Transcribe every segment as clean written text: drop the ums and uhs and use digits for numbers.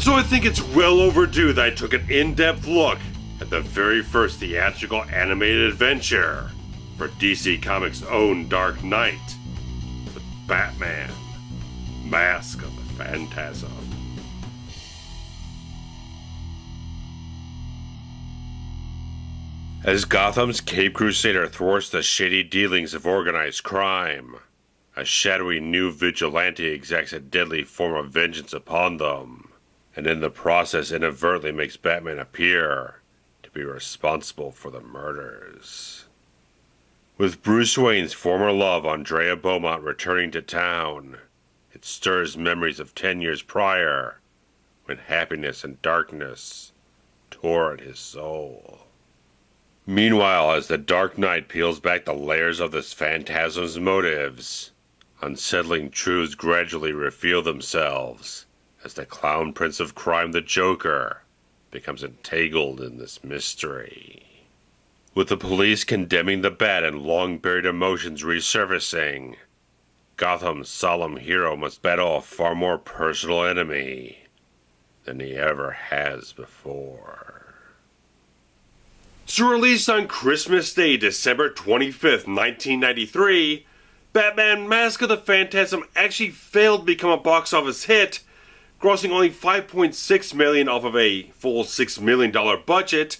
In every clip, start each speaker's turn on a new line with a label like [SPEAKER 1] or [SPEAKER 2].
[SPEAKER 1] So I think it's well overdue that I took an in-depth look at the very first theatrical animated adventure for DC Comics' own Dark Knight, with Batman, Mask of the Phantasm. As Gotham's Cape Crusader thwarts the shady dealings of organized crime, a shadowy new vigilante exacts a deadly form of vengeance upon them, and in the process inadvertently makes Batman appear to be responsible for the murders. With Bruce Wayne's former love, Andrea Beaumont, returning to town, it stirs memories of 10 years prior, when happiness and darkness tore at his soul. Meanwhile, as the Dark Knight peels back the layers of this Phantasm's motives, unsettling truths gradually reveal themselves as the clown prince of crime, the Joker, becomes entangled in this mystery. With the police condemning the Bat and long-buried emotions resurfacing, Gotham's solemn hero must battle a far more personal enemy than he ever has before. So released on Christmas Day, December 25th, 1993, Batman Mask of the Phantasm actually failed to become a box office hit, grossing only $5.6 million off of a full $6 million budget.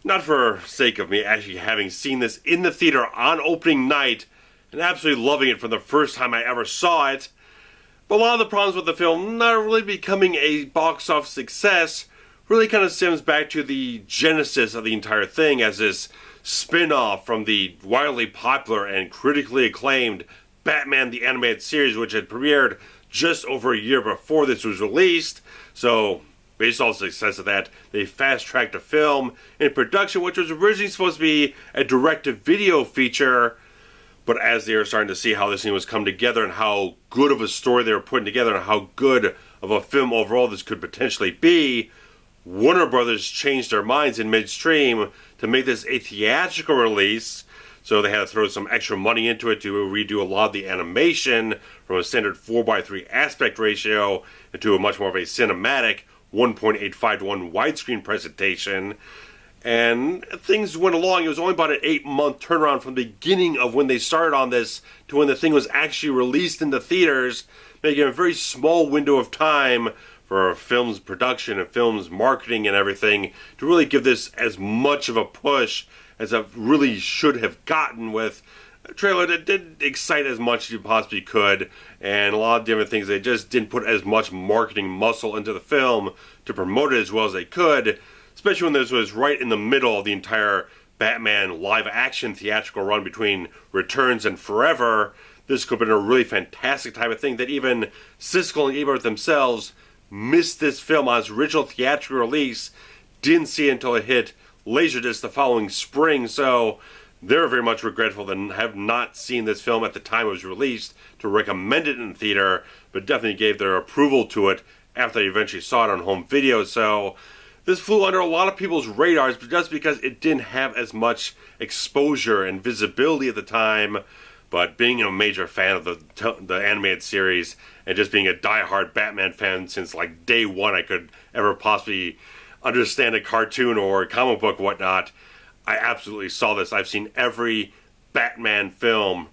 [SPEAKER 1] Not for sake of me actually having seen this in the theater on opening night and absolutely loving it from the first time I ever saw it, but a lot of the problems with the film not really becoming a box office success really kind of stems back to the genesis of the entire thing as this spin-off from the wildly popular and critically acclaimed Batman the Animated Series, which had premiered just over a year before this was released. So, based on the success of that, they fast-tracked a film in production, which was originally supposed to be a direct-to-video feature, but as they were starting to see how this thing was come together and how good of a story they were putting together and how good of a film overall this could potentially be, Warner Brothers changed their minds in midstream to make this a theatrical release, so they had to throw some extra money into it to redo a lot of the animation from a standard 4:3 aspect ratio into a much more of a cinematic 1.85 to 1 widescreen presentation. And things went along. It was only about an 8-month turnaround from the beginning of when they started on this to when the thing was actually released in the theaters, making a very small window of time for film's production and film's marketing and everything to really give this as much of a push as it really should have gotten, with a trailer that didn't excite as much as you possibly could and a lot of different things. They just didn't put as much marketing muscle into the film to promote it as well as they could, especially when this was right in the middle of the entire Batman live action theatrical run between Returns and Forever. This could have been a really fantastic type of thing that even Siskel and Ebert themselves missed this film on its original theatrical release, didn't see it until it hit Laserdisc the following spring, so they're very much regretful to have not seen this film at the time it was released to recommend it in the theater, but definitely gave their approval to it after they eventually saw it on home video. So this flew under a lot of people's radars just because it didn't have as much exposure and visibility at the time. But being a major fan of the animated series and just being a diehard Batman fan since like day one I could ever possibly understand a cartoon or a comic book or whatnot, I absolutely saw this. I've seen every Batman film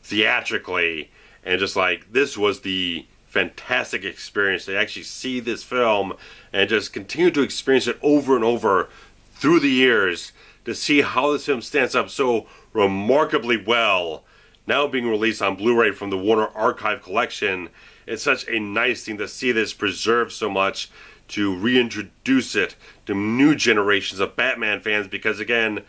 [SPEAKER 1] theatrically, and just like, this was the fantastic experience to actually see this film and just continue to experience it over and over through the years, to see how this film stands up so remarkably well, now being released on Blu-ray from the Warner Archive Collection. It's such a nice thing to see this preserved so much, to reintroduce it to new generations of Batman fans, because again,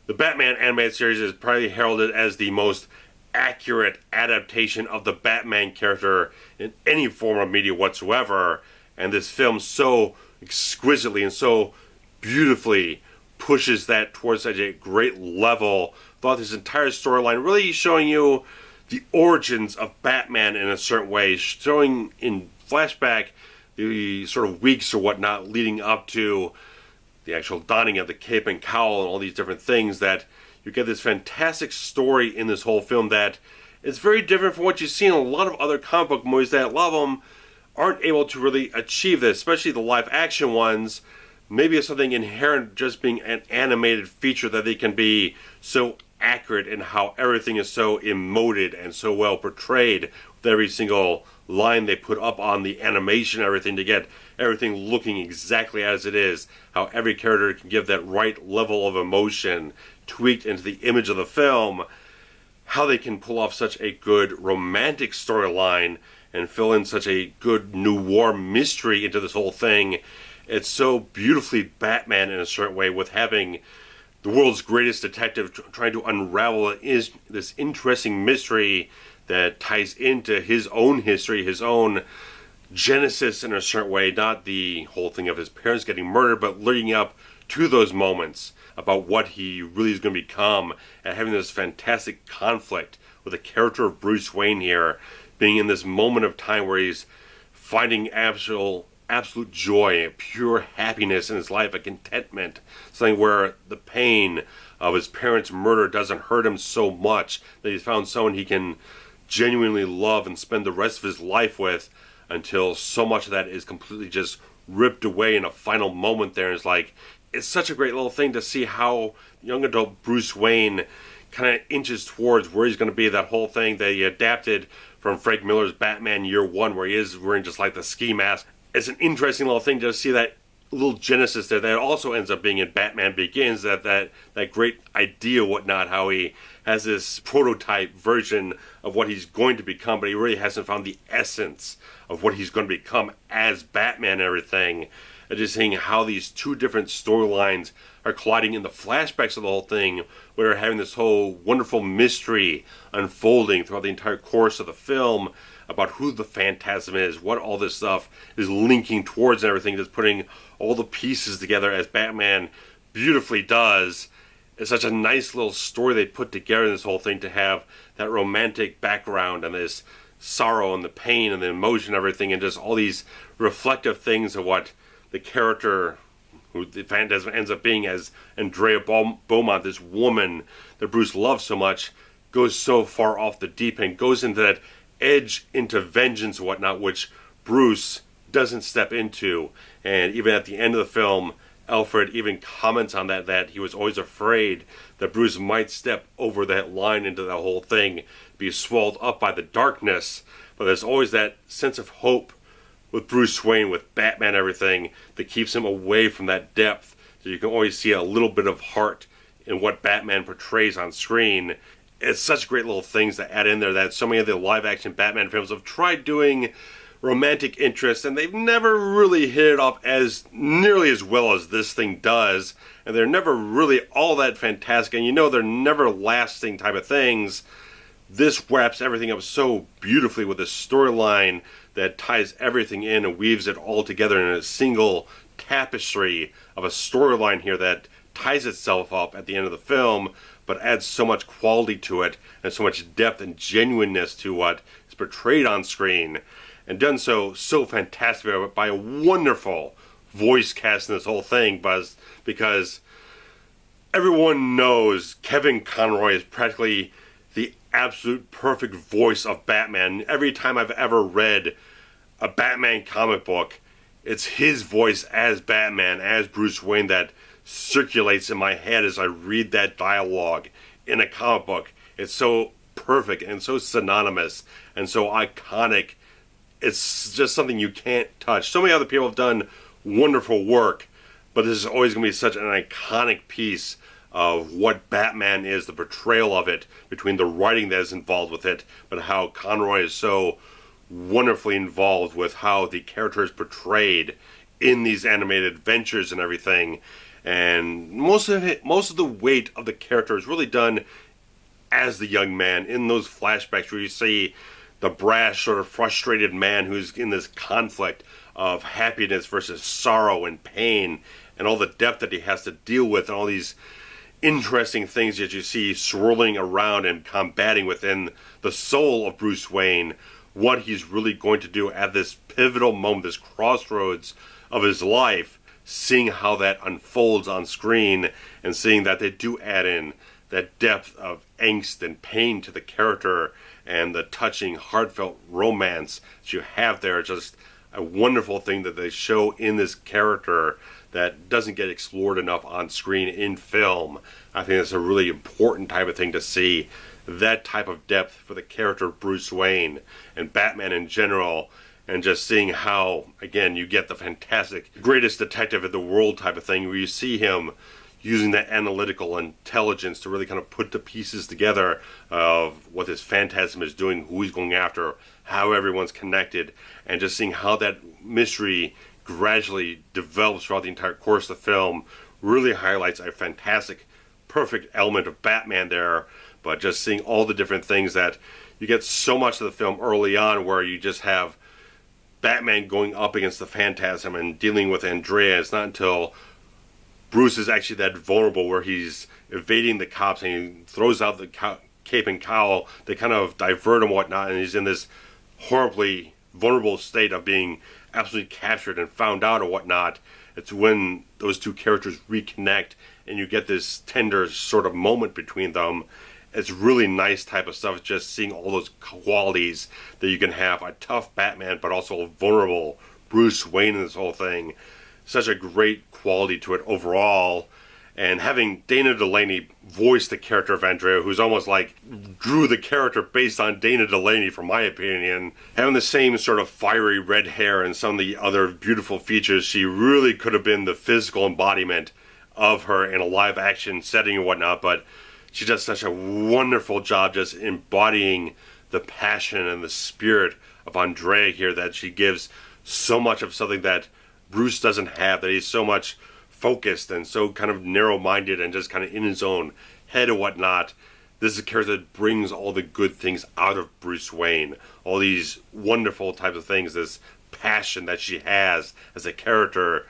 [SPEAKER 1] the Batman animated series is probably heralded as the most accurate adaptation of the Batman character in any form of media whatsoever, and this film so exquisitely and so beautifully pushes that towards such a great level throughout this entire storyline, really showing you the origins of Batman in a certain way, showing in flashback the sort of weeks or whatnot leading up to the actual donning of the cape and cowl and all these different things, that you get this fantastic story in this whole film that is very different from what you see in a lot of other comic book movies, that a lot of them aren't able to really achieve this, especially the live action ones. Maybe it's something inherent just being an animated feature that they can be so accurate in how everything is so emoted and so well portrayed with every single line they put up on the animation and everything to get everything looking exactly as it is. How every character can give that right level of emotion tweaked into the image of the film. How they can pull off such a good romantic storyline and fill in such a good noir mystery into this whole thing. It's so beautifully Batman in a certain way, with having the world's greatest detective trying to unravel this interesting mystery that ties into his own history, his own genesis in a certain way, not the whole thing of his parents getting murdered, but leading up to those moments about what he really is going to become, and having this fantastic conflict with the character of Bruce Wayne here, being in this moment of time where he's finding absolute joy and pure happiness in his life, a contentment, something where the pain of his parents' murder doesn't hurt him so much that he's found someone he can genuinely love and spend the rest of his life with, until so much of that is completely just ripped away in a final moment there. And it's such a great little thing to see how young adult Bruce Wayne kind of inches towards where he's going to be. That whole thing that he adapted from Frank Miller's Batman Year One, where he is wearing just like the ski mask. It's an interesting little thing to see that little genesis there that also ends up being in Batman Begins, that great idea, whatnot, how he has this prototype version of what he's going to become, but he really hasn't found the essence of what he's going to become as Batman and everything. And just seeing how these two different storylines are colliding in the flashbacks of the whole thing, where we're having this whole wonderful mystery unfolding throughout the entire course of the film about who the Phantasm is, what all this stuff is linking towards and everything, just putting all the pieces together as Batman beautifully does. It's such a nice little story they put together in this whole thing, to have that romantic background and this sorrow and the pain and the emotion and everything, and just all these reflective things of what the character, who the Phantasm ends up being as Andrea Beaumont, this woman that Bruce loves so much, goes so far off the deep end, goes into that edge into vengeance and whatnot, which Bruce doesn't step into. And even at the end of the film, Alfred even comments on that he was always afraid that Bruce might step over that line into that whole thing, be swallowed up by the darkness. But there's always that sense of hope with Bruce Wayne, with Batman and everything, that keeps him away from that depth. So you can always see a little bit of heart in what Batman portrays on screen. It's such great little things to add in there that so many of the live-action Batman films have tried doing romantic interest, and they've never really hit it off as nearly as well as this thing does. And they're never really all that fantastic, and they're never lasting type of things. This wraps everything up so beautifully with a storyline that ties everything in and weaves it all together in a single tapestry of a storyline here that ties itself up at the end of the film, but adds so much quality to it and so much depth and genuineness to what is portrayed on screen, and done so fantastically by a wonderful voice cast in this whole thing, because everyone knows Kevin Conroy is practically the absolute perfect voice of Batman. Every time I've ever read a Batman comic book, it's his voice as Batman, as Bruce Wayne, that circulates in my head as I read that dialogue in a comic book. It's so perfect and so synonymous and so iconic. It's just something you can't touch. So many other people have done wonderful work, but this is always going to be such an iconic piece of what Batman is, the portrayal of it, between the writing that is involved with it, but how Conroy is so wonderfully involved with how the character is portrayed in these animated adventures and everything. And most of the weight of the character is really done as the young man in those flashbacks where you see the brash, sort of frustrated man who's in this conflict of happiness versus sorrow and pain, and all the depth that he has to deal with, and all these interesting things that you see swirling around and combating within the soul of Bruce Wayne, what he's really going to do at this pivotal moment, this crossroads of his life, seeing how that unfolds on screen, and seeing that they do add in that depth of angst and pain to the character, and the touching, heartfelt romance that you have there. Just a wonderful thing that they show in this character that doesn't get explored enough on screen in film. I think that's a really important type of thing to see, that type of depth for the character of Bruce Wayne and Batman in general, and just seeing how, again, you get the fantastic greatest detective in the world type of thing, where you see him using that analytical intelligence to really kind of put the pieces together of what this Phantasm is doing, who he's going after, how everyone's connected, and just seeing how that mystery gradually develops throughout the entire course of the film really highlights a fantastic, perfect element of Batman there. But just seeing all the different things that you get so much of the film early on, where you just have Batman going up against the Phantasm and dealing with Andrea. It's not until Bruce is actually that vulnerable, where he's evading the cops and he throws out the cape and cowl to kind of divert him and whatnot, and he's in this horribly vulnerable state of being absolutely captured and found out or whatnot. It's when those two characters reconnect and you get this tender sort of moment between them. It's really nice type of stuff, just seeing all those qualities that you can have. A tough Batman, but also a vulnerable Bruce Wayne in this whole thing. Such a great quality to it overall. And having Dana Delaney voice the character of Andrea, who's almost like drew the character based on Dana Delaney, from my opinion. Having the same sort of fiery red hair and some of the other beautiful features, she really could have been the physical embodiment of her in a live action setting and whatnot, but she does such a wonderful job just embodying the passion and the spirit of Andrea here, that she gives so much of something that Bruce doesn't have, that he's so much focused and so kind of narrow-minded and just kind of in his own head and whatnot. This is a character that brings all the good things out of Bruce Wayne, all these wonderful types of things. This passion that she has as a character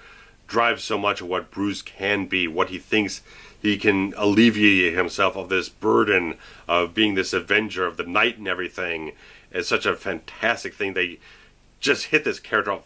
[SPEAKER 1] drives so much of what Bruce can be, what he thinks he can alleviate himself of this burden of being this avenger of the night and everything. It's such a fantastic thing. They just hit this character off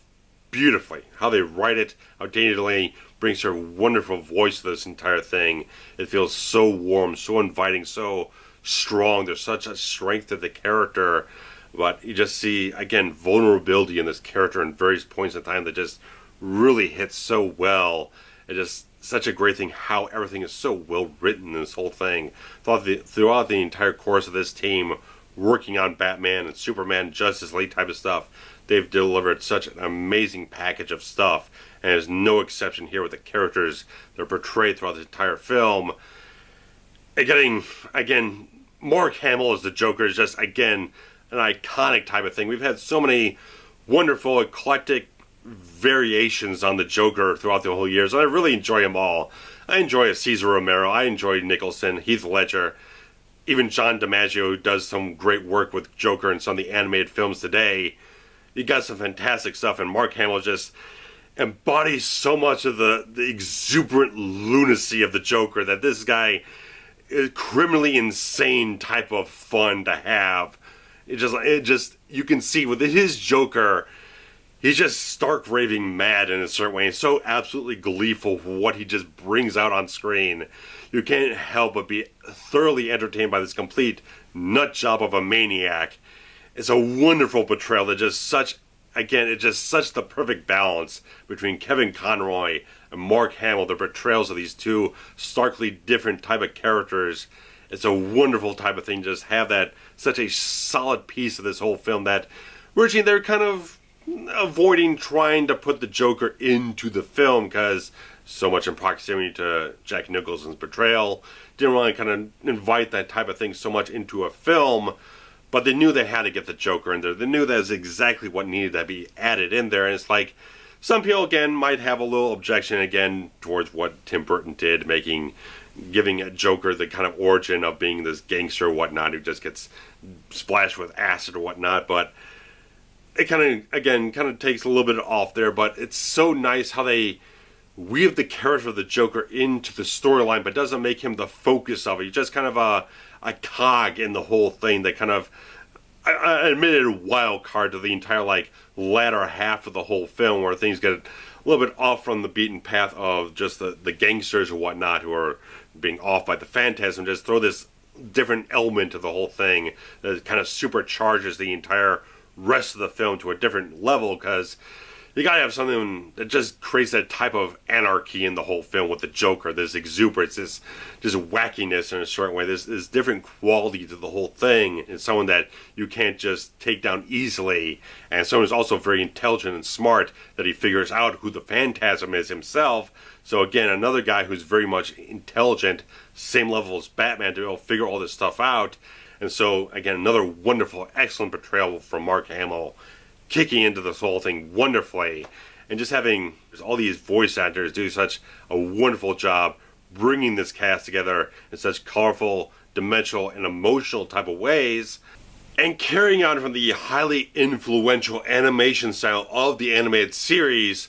[SPEAKER 1] beautifully. How they write it, how Dana Delaney brings her wonderful voice to this entire thing. It feels so warm, so inviting, so strong. There's such a strength to the character, but you just see, again, vulnerability in this character in various points in time that just really hits so well. It's just such a great thing how everything is so well written in this whole thing. Throughout the entire course of this team working on Batman and Superman, Justice League type of stuff, they've delivered such an amazing package of stuff, and there's no exception here with the characters that are portrayed throughout the entire film. Again, Mark Hamill as the Joker is just, again, an iconic type of thing. We've had so many wonderful, eclectic variations on the Joker throughout the whole years, and I really enjoy them all. I enjoy Cesar Romero, I enjoy Nicholson, Heath Ledger, even John DiMaggio does some great work with Joker in some of the animated films today. You got some fantastic stuff, and Mark Hamill just embodies so much of the exuberant lunacy of the Joker, that this guy is criminally insane type of fun to have. It just you can see with his Joker, he's just stark raving mad in a certain way, and so absolutely gleeful for what he just brings out on screen. You can't help but be thoroughly entertained by this complete nut job of a maniac. It's a wonderful portrayal that just such the perfect balance between Kevin Conroy and Mark Hamill, the portrayals of these two starkly different type of characters. It's a wonderful type of thing to just have that, such a solid piece of this whole film that originally they're kind of avoiding trying to put the Joker into the film, because so much in proximity to Jack Nicholson's portrayal. Didn't really kind of invite that type of thing so much into a film, but they knew they had to get the Joker in there. They knew that was exactly what needed to be added in there, and it's like, some people, again, might have a little objection, again, towards what Tim Burton did, giving a Joker the kind of origin of being this gangster or whatnot, who just gets splashed with acid or whatnot, but it kind of takes a little bit off there, but it's so nice how they weave the character of the Joker into the storyline, but doesn't make him the focus of it. He's just kind of a cog in the whole thing that kind of, I admitted, a wild card to the entire latter half of the whole film, where things get a little bit off from the beaten path of just the gangsters or whatnot who are being off by the Phantasm. Just throw this different element to the whole thing that kind of supercharges the entire rest of the film to a different level, because you gotta have something that just creates that type of anarchy in the whole film with the Joker. This exuberance, this just wackiness in a certain way. This different quality to the whole thing. It's someone that you can't just take down easily, and someone who's also very intelligent and smart, that he figures out who the Phantasm is himself. So again, another guy who's very much intelligent, same level as Batman, to be able to figure all this stuff out. And so again, another wonderful, excellent portrayal from Mark Hamill, kicking into this whole thing wonderfully, and just having all these voice actors do such a wonderful job bringing this cast together in such colorful, dimensional, and emotional type of ways, and carrying on from the highly influential animation style of the animated series.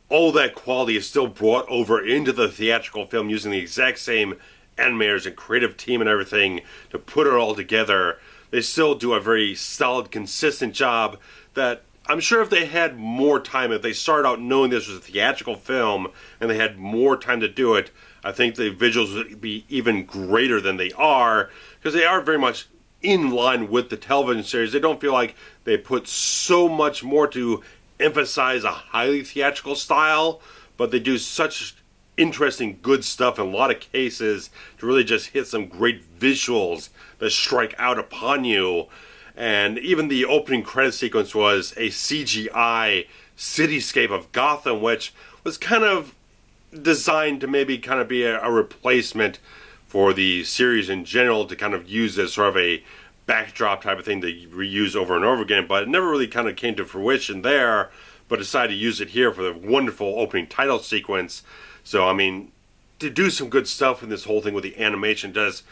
[SPEAKER 1] All that quality is still brought over into the theatrical film using the exact same animators and creative team and everything to put it all together. They still do a very solid, consistent job that I'm sure if they had more time, if they started out knowing this was a theatrical film and they had more time to do it, I think the visuals would be even greater than they are, because they are very much in line with the television series. They don't feel like they put so much more to emphasize a highly theatrical style, but they do such interesting, good stuff in a lot of cases to really just hit some great visuals that strike out upon you. And even the opening credit sequence was a CGI cityscape of Gotham, which was kind of designed to maybe kind of be a replacement for the series in general, to kind of use as sort of a backdrop type of thing to reuse over and over again, but it never really kind of came to fruition there, but decided to use it here for the wonderful opening title sequence. So, I mean, to do some good stuff in this whole thing with the animation does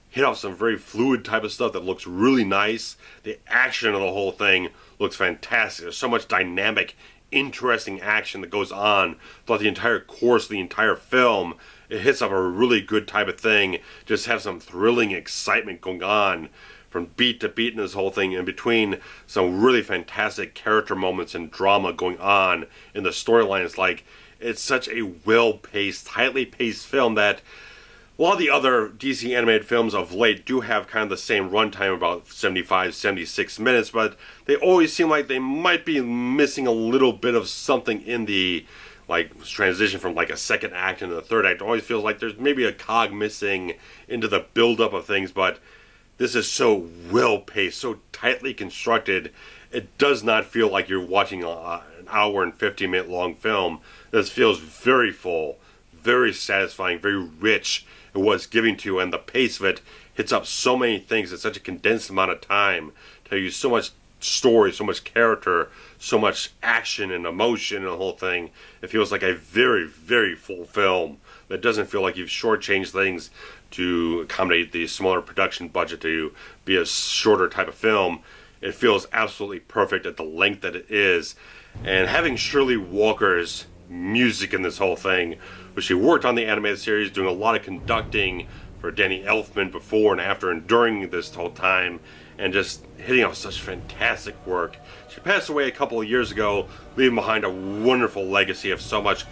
[SPEAKER 1] hit off some very fluid type of stuff that looks really nice. The action of the whole thing looks fantastic. There's so much dynamic, interesting action that goes on throughout the entire course of the entire film. It hits up a really good type of thing. Just have some thrilling excitement going on from beat to beat in this whole thing, in between some really fantastic character moments and drama going on in the storylines. Like, it's such a well-paced, tightly paced film that a lot of the other DC animated films of late do have kind of the same runtime, about 75, 76 minutes, but they always seem like they might be missing a little bit of something in the transition from a second act into the third act. It always feels like there's maybe a cog missing into the build-up of things, but this is so well-paced, so tightly constructed, it does not feel like you're watching an hour and 50-minute long film. This feels very full, very satisfying, very rich in what it's giving to you, and the pace of it hits up so many things in such a condensed amount of time, tell you so much story, so much character, so much action and emotion and the whole thing. It feels like a very, very full film that doesn't feel like you've shortchanged things to accommodate the smaller production budget to be a shorter type of film. It feels absolutely perfect at the length that it is. And having Shirley Walker's music in this whole thing, where she worked on the animated series, doing a lot of conducting for Danny Elfman before and after and during this whole time, and just hitting off such fantastic work. She passed away a couple of years ago, leaving behind a wonderful legacy of so much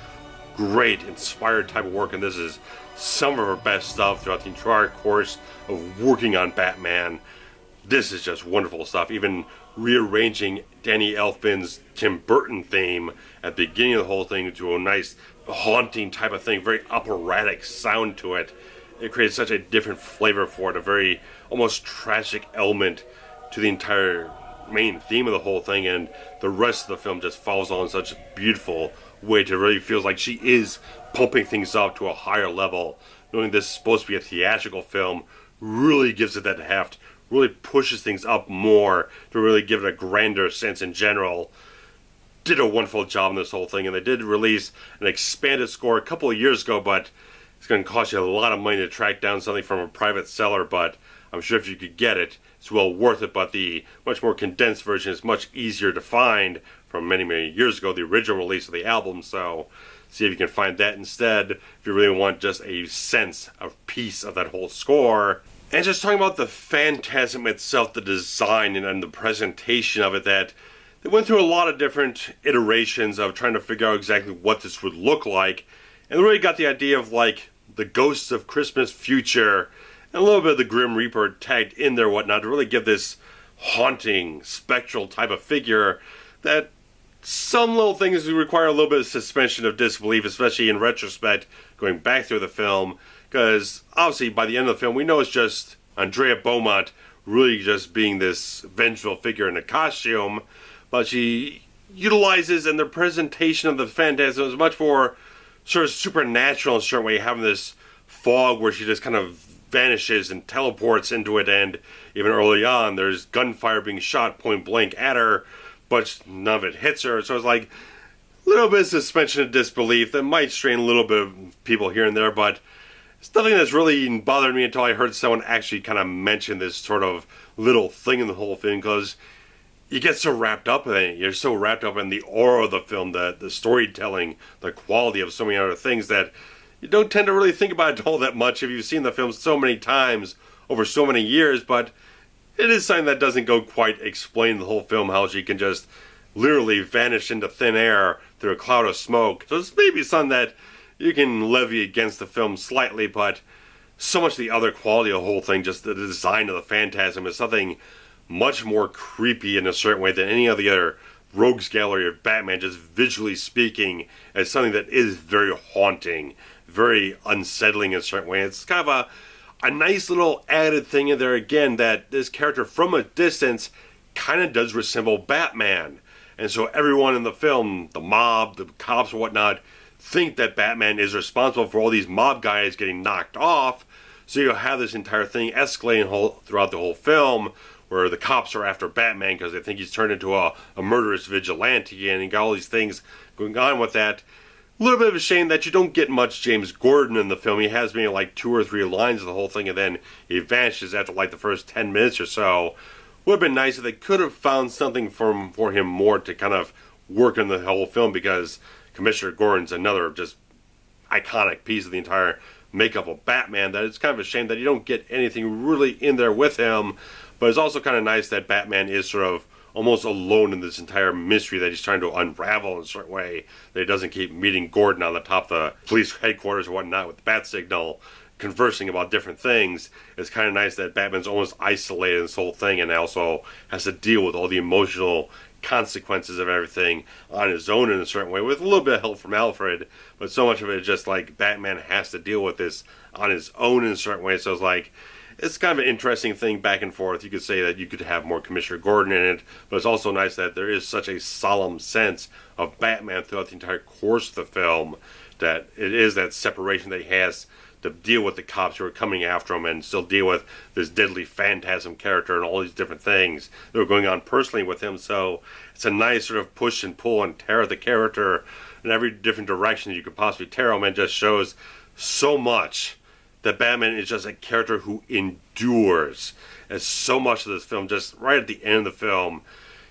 [SPEAKER 1] great, inspired type of work, and this is some of her best stuff throughout the entire course of working on Batman. This is just wonderful stuff. Even rearranging Danny Elfman's Tim Burton theme at the beginning of the whole thing to a nice haunting type of thing, very operatic sound to it. It creates such a different flavor for it, a very almost tragic element to the entire main theme of the whole thing, and the rest of the film just falls on such a beautiful way to really feels like she is pumping things up to a higher level. Knowing this is supposed to be a theatrical film really gives it that heft, really pushes things up more to really give it a grander sense in general. Did a wonderful job in this whole thing, and they did release an expanded score a couple of years ago, but it's going to cost you a lot of money to track down something from a private seller, but I'm sure if you could get it, it's well worth it. But the much more condensed version is much easier to find from many, many years ago, the original release of the album, so see if you can find that instead if you really want just a sense of piece of that whole score. And just talking about the Phantasm itself, the design and the presentation of it, that they went through a lot of different iterations of trying to figure out exactly what this would look like, and they really got the idea of the Ghosts of Christmas Future and a little bit of the Grim Reaper tagged in there, whatnot, to really give this haunting, spectral type of figure that some little things require a little bit of suspension of disbelief, especially in retrospect, going back through the film, because obviously by the end of the film we know it's just Andrea Beaumont really just being this vengeful figure in a costume, but she utilizes in the presentation of the Phantasm is much more sort of supernatural in a certain way, having this fog where she just kind of vanishes and teleports into it, and even early on there's gunfire being shot point blank at her, but none of it hits her, so it's like a little bit of suspension of disbelief that might strain a little bit of people here and there, but it's nothing that's really bothered me until I heard someone actually kind of mention this sort of little thing in the whole thing, because you get so wrapped up in it. You're so wrapped up in the aura of the film, the storytelling, the quality of so many other things that you don't tend to really think about it all that much if you've seen the film so many times over so many years, but it is something that doesn't go quite explain the whole film, how she can just literally vanish into thin air through a cloud of smoke. So it's maybe something that you can levy against the film slightly, but so much of the other quality of the whole thing, just the design of the Phantasm, is something much more creepy in a certain way than any of the other rogues gallery of Batman, just visually speaking, as something that is very haunting, very unsettling in a certain way. It's kind of a nice little added thing in there again, that this character from a distance kind of does resemble Batman. And so everyone in the film, the mob, the cops or whatnot, think that Batman is responsible for all these mob guys getting knocked off. So you'll have this entire thing escalating throughout the whole film, where the cops are after Batman because they think he's turned into a murderous vigilante, and you got all these things going on with that. A little bit of a shame that you don't get much James Gordon in the film. He has maybe like 2 or 3 lines of the whole thing, and then he vanishes after like the first 10 minutes or so. Would have been nice if they could have found something for him more to kind of work in the whole film, because Commissioner Gordon's another just iconic piece of the entire makeup of Batman, that it's kind of a shame that you don't get anything really in there with him. But it's also kind of nice that Batman is sort of almost alone in this entire mystery that he's trying to unravel in a certain way, that he doesn't keep meeting Gordon on the top of the police headquarters or whatnot with the bat signal, conversing about different things. It's kind of nice that Batman's almost isolated in this whole thing, and also has to deal with all the emotional consequences of everything on his own in a certain way, with a little bit of help from Alfred, but so much of it is just like Batman has to deal with this on his own in a certain way. So it's like, it's kind of an interesting thing back and forth. You could say that you could have more Commissioner Gordon in it, but it's also nice that there is such a solemn sense of Batman throughout the entire course of the film, that it is that separation that he has to deal with the cops who are coming after him, and still deal with this deadly Phantasm character and all these different things that are going on personally with him. So it's a nice sort of push and pull and tear the character in every different direction you could possibly tear him, and just shows so much that Batman is just a character who endures. And so much of this film, just right at the end of the film,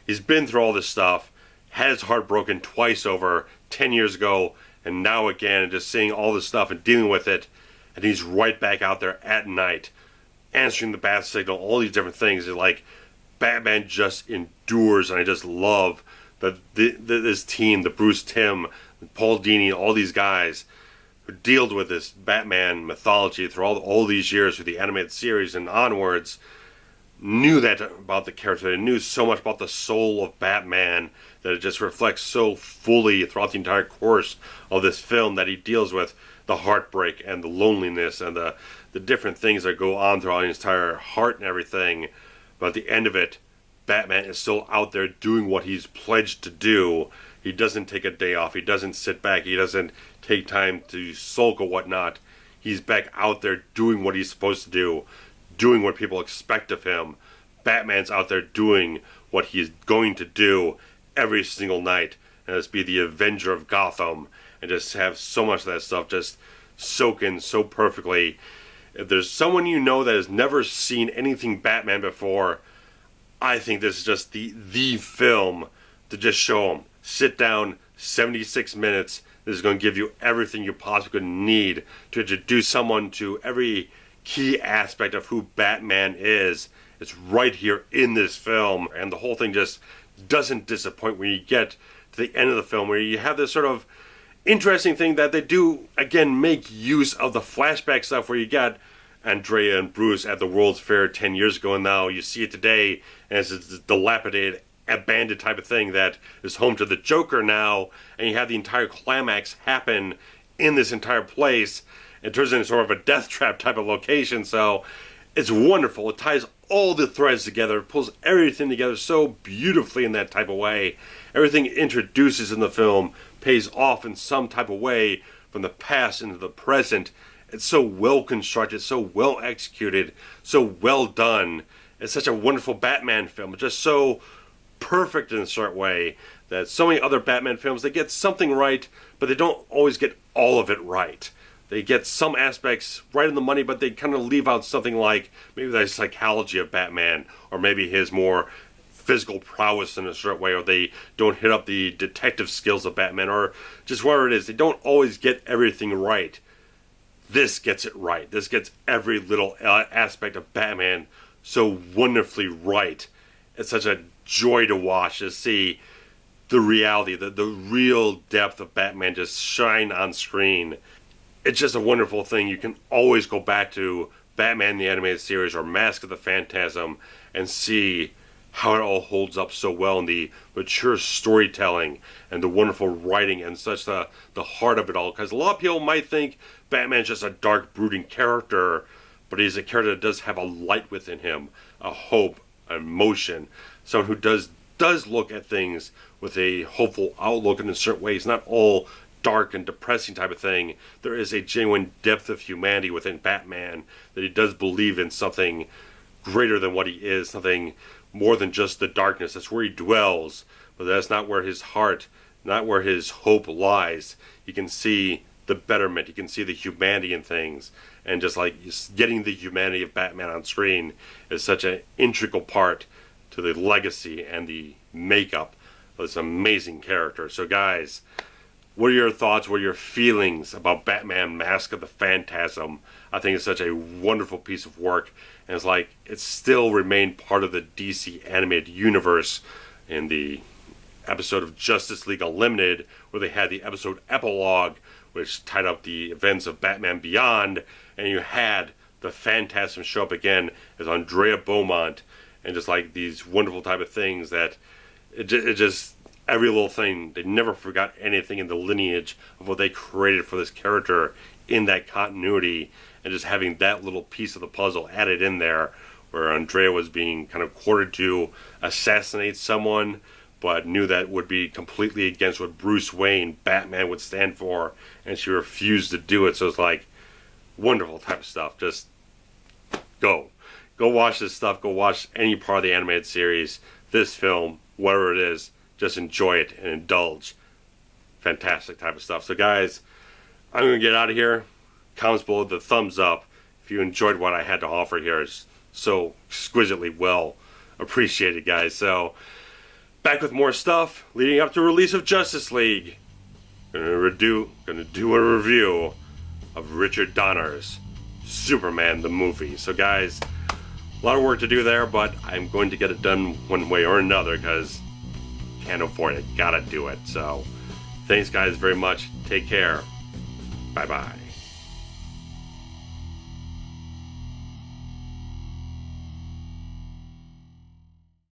[SPEAKER 1] he's been through all this stuff, had his heart broken twice over 10 years ago, and now again, and just seeing all this stuff and dealing with it, and he's right back out there at night, answering the bat signal, all these different things. It's like, Batman just endures, and I just love that this team, the Bruce Timm, Paul Dini, all these guys who dealt with this Batman mythology through all these years, through the animated series and onwards, knew that about the character. They knew so much about the soul of Batman, that it just reflects so fully throughout the entire course of this film, that he deals with the heartbreak and the loneliness and the different things that go on throughout his entire heart and everything. But at the end of it, Batman is still out there doing what he's pledged to do. He doesn't take a day off. He doesn't sit back. He doesn't take time to sulk or whatnot. He's back out there doing what he's supposed to do, doing what people expect of him. Batman's out there doing what he's going to do every single night, and just be the Avenger of Gotham, and just have so much of that stuff just soak in so perfectly. If there's someone you know that has never seen anything Batman before, I think this is just the film to just show them. Sit down, 76 minutes. This is going to give you everything you possibly could need to introduce someone to every key aspect of who Batman is. It's right here in this film, and the whole thing just doesn't disappoint when you get to the end of the film, where you have this sort of interesting thing that they do, again, make use of the flashback stuff, where you got Andrea and Bruce at the World's Fair 10 years ago, and now you see it today as a dilapidated, abandoned type of thing that is home to the Joker now, and you have the entire climax happen in this entire place. It turns into sort of a death trap type of location, so it's wonderful. It ties all the threads together, it pulls everything together so beautifully in that type of way. Everything it introduces in the film pays off in some type of way from the past into the present. It's so well constructed, so well executed, so well done. It's such a wonderful Batman film. It's just so perfect in a certain way that so many other Batman films, they get something right, but they don't always get all of it right. They get some aspects right in the money, but they kind of leave out something like maybe the psychology of Batman, or maybe his more physical prowess in a certain way, or they don't hit up the detective skills of Batman, or just whatever it is. They don't always get everything right. This gets it right. This gets every little aspect of Batman so wonderfully right. It's such a joy to watch, to see the reality, the real depth of Batman just shine on screen. It's just a wonderful thing. You can always go back to Batman the Animated Series or Mask of the Phantasm and see how it all holds up so well in the mature storytelling and the wonderful writing and such, the heart of it all. Because a lot of people might think Batman's just a dark, brooding character, but he's a character that does have a light within him, a hope, an emotion, someone who does look at things with a hopeful outlook in a certain way. He's not all dark and depressing type of thing. There is a genuine depth of humanity within Batman, that he does believe in something greater than what he is, something more than just the darkness. That's where he dwells, but that's not where his heart, not where his hope lies. You can see the betterment, you can see the humanity in things, and just like getting the humanity of Batman on screen is such an integral part to the legacy and the makeup of this amazing character. So guys, what are your thoughts, what are your feelings about Batman Mask of the Phantasm? I think it's such a wonderful piece of work, and it's like it still remained part of the DC animated universe in the episode of Justice League Unlimited, where they had the episode epilogue, which tied up the events of Batman Beyond, and you had the Phantasm show up again as Andrea Beaumont, and just like these wonderful type of things that it just every little thing, they never forgot anything in the lineage of what they created for this character in that continuity, and just having that little piece of the puzzle added in there, where Andrea was being kind of courted to assassinate someone, but knew that would be completely against what Bruce Wayne, Batman, would stand for, and she refused to do it. So it's like wonderful type of stuff. Just go watch this stuff. Go watch any part of the animated series, this film, whatever it is. Just enjoy it and indulge. Fantastic type of stuff. So guys, I'm going to get out of here. Comments below the thumbs up if you enjoyed what I had to offer here. It's so exquisitely well appreciated, guys. So back with more stuff leading up to the release of Justice League. Gonna do a review of Richard Donner's Superman the movie. So guys, a lot of work to do there, but I'm going to get it done one way or another, because can't afford it, gotta do it. So thanks guys very much, take care, bye bye.